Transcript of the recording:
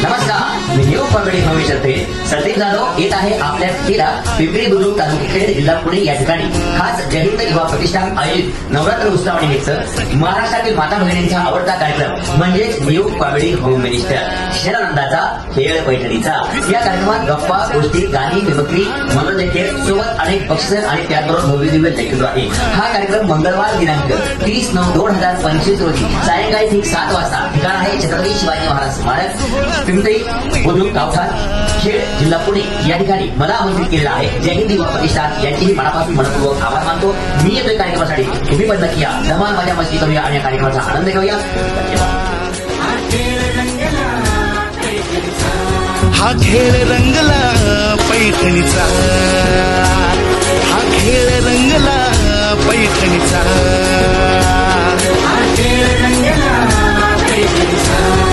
नमस्कार, मी new comedy भविष्यातले Sandeep Jadhav येत आहे आपल्या तिला पिंपरी बुद्रुक तालुक्यातील जिल्हा पुणे या ठिकाणी खास जय हिंद युवा प्रतिष्ठान आयोजित नवरात्र उत्सवानिमित्त महाराष्ट्रातील माता भगिनींचा आवडता कार्यक्रम म्हणजे न्यू कॉमेडी होम मिनिस्टर शरणानंदाचा खेळ पैठणीचा। या कार्यक्रमात गप्पा गोष्टी गाणी मिमिक्री मनोरंजन सोबत अनेक बक्षीस आणि त्याचबरोबर भव्य दिव्य देखील आहे। हा कार्यक्रम मंगळवार दिनांक 30/9/2025 रोजी सायंकाळी ठीक 7 वाजता ठिकाण आहे छत्रपती शिवाजी महाराज स्मारक पिंपरी बुद्रुक गावठाण खेड जिल्हा पुणे या ठिकाणी मला आमंत्रित केलेलं आहे। जय हिंद युवा प्रतिष्ठान यांचीही मनापासून मनपूर्वक आभार मानतो। मी येतोय कार्यक्रमासाठी, तुम्ही पण नक्की या, धमाल मजा मस्ती करूया आणि या कार्यक्रमाचा आनंद घेऊया। हा खेळ रंगला पैठणीचा, हा खेळ रंगला पैठणीचा, हा खेळ रंगला पैठणीचा।